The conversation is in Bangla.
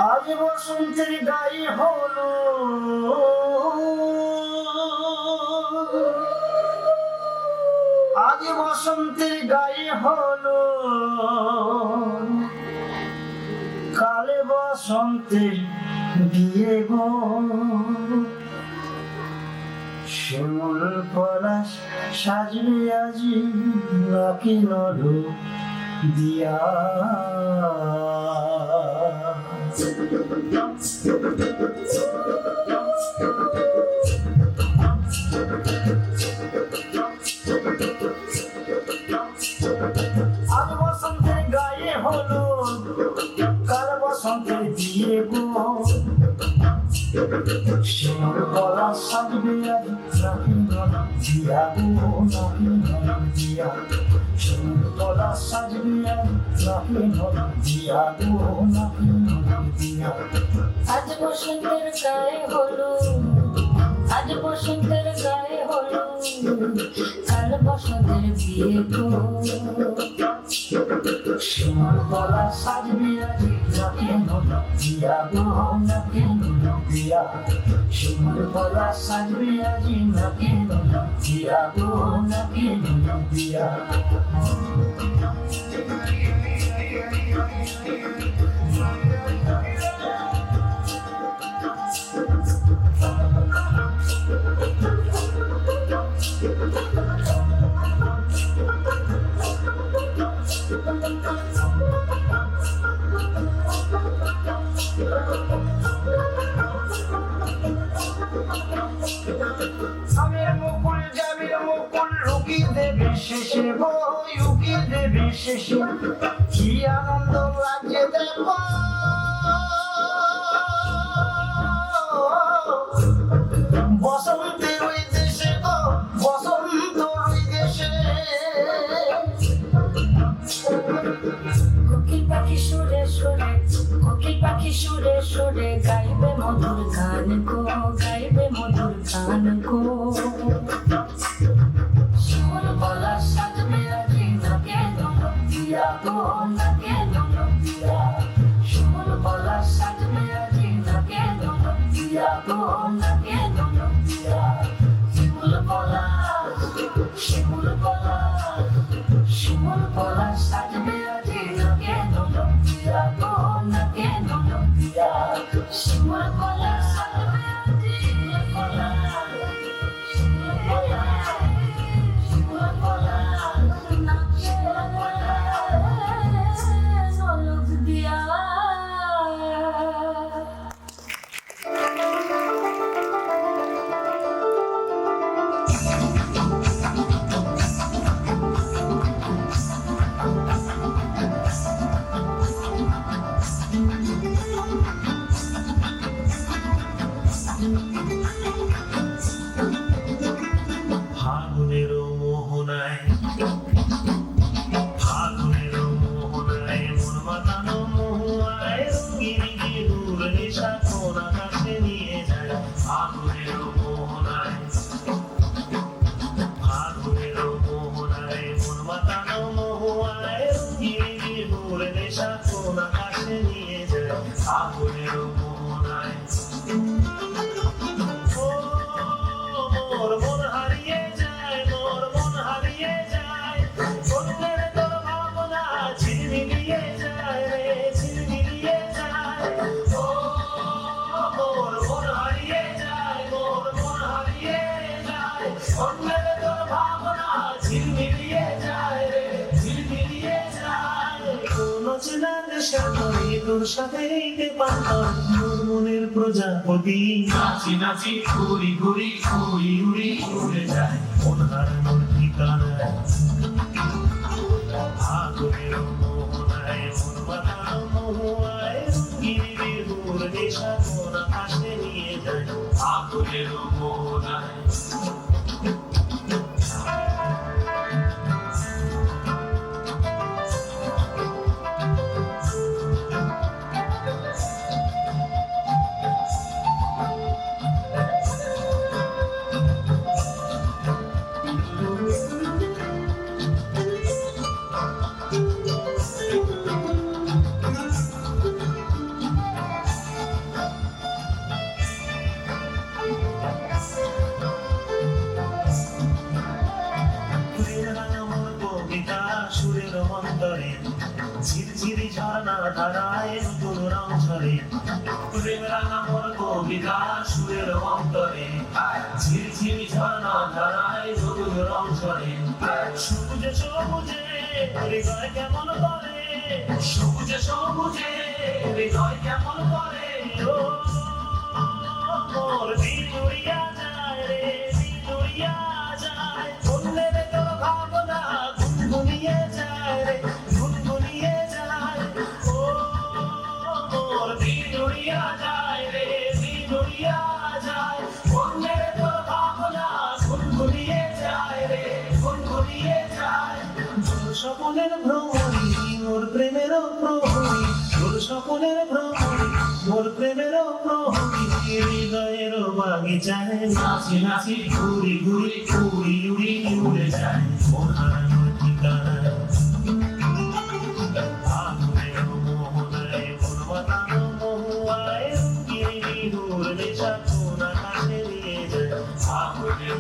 আজ বসন্তের গায়ে হলো আজ বসন্তের গায়ে হলো কালে বসন্তের বিয়ে গো শিমুল পলাশ সাজবে আজি নাকি নরু দিয়া আজ বসন্তের গায়ে হলো কাল বসন্তের বিয়ে গো শিমুল পলাশ সাজবে আজি নাকি নরু দিয়া গো নাকি নরু দিয়া শিমুল পলাশ সাজবে আজি নাকি নরু দিয়া গো নাকি নরু দিয়া আজ বসন্তের গায়ে হলো আজ বসন্তের গায়ে হলো কাল বসন্তের বিয়ে গো শিমুল পলাশ সাজবে আজি নাকি নরু দিয়া গো নাকি নরু দিয়া শিমুল পলাশ সাজবে আজি নাকি নরু দিয়া গো নাকি নরু দিয়া আমের মুকুল জামির মুকুল রুকি দেবে শেষে গো রুকি দেবে শেষে কি আনন্দ লাগে দেখো বসন্তের ওই দেশে গো বসন্ত ওই দেশে কোকিল পাখি সুরে সুরে কোকিল পাখি সুরে সুরে গাইবে মধুর গান গো গাইবে মধুর গান গো শিমুল পলাশ সাজবে আজি নাকে নরু দিয়া গো নাকে নরু দিয়া শিমুল পলাশ সাজবে আজি নাকে নরু দিয়া গো নাকে নরু দিয়া শিমুল পলাশ শিমুল পলাশ শিমুল পলাশ সাজবে আজি নাকে নরু দিয়া গো নাকে নরু দিয়া শিমুল পলাশ সাজবে আজি পলাশ শিমুল পলাশ শিমুল পলাশ নাকে নরু দিয়া ফাগুনের মোহনায় ফাগুনের মোহনায় মন মাতানো মহুয়ায় রঙিন গিরুর নেশা কোন আকাশে নিয়ে যায় ফাগুনের মোহনায় ফাগুনের মোহনায় মন মাতানো মহুয়ায় রঙিন গিরুর নেশা কোন আকাশে নিয়ে যায় ফাগুনের মোহনায় মোর মন হারিয়ে যায় মোর মন হারিয়ে যায় মনের তোর ভাবনা ঝিলমিলিয়ে যায় রে ঝিলমিলিয়ে যায় ও মোর মন হারিয়ে যায় মোর মন হারিয়ে যায় মনের তোর ভাবনা ঝিলমিলিয়ে যায় রে ঝিলমিলিয়ে যায় কোন চেনা দেশে আমি তোর সাথে এইতে পারতাম মোর মনের প্রজাপতি নাচি নাচি ঘুরি ঘুরি উড়ি উড়ি উড়ে যায় মন হারানোর ঠিকানায় ফাগুনের মোহনায় মন মাতানো মহুয়ায় রঙিন বেহুর নেশা কোন আকাশে নিয়ে যায় ফাগুনের মোহনায় ঝিরঝিরি ঝর্ণা ধারায় নতুন রং ঝরে প্রেম রাঙা মোর কবিতা সুরের অন্তরে ঝিরঝিরি ঝর্ণা ধারায় নতুন রং ঝরে সবুজে সবুজে হৃদয় কেমন করে সবুজে সবুজে হৃদয় কেমন করে ও মোর দিল উড়িয়া যায় রে দিল উড়িয়া যায় অন্যের তোর ভাবনা গুনগুনিয়ে যায় রে গুনগুনিয়ে যায় ও মোর দিল উড়িয়া যায় রে দিল উড়িয়া যায় অন্যের তোর ভাবনা গুনগুনিয়ে যায় রে গুনগুনিয়ে যায় তোর স্বপ্নের ভ্রমণী মোর প্রেমের প্রহরী তোর স্বপ্নের ভ্রমণী মোর প্রেমের প্রহরী হৃদয়ের বাগিচায় নাচি নাচি ঘুরি ঘুরি উড়ি উড়ি উড়ে যায় মন হারানোর ঠিকানায় আগুনের মোহনায় মন মাতানো মহুয়ায় রঙিনী দূর নেশা কোন আকাশে নিয়ে যায় আগুনের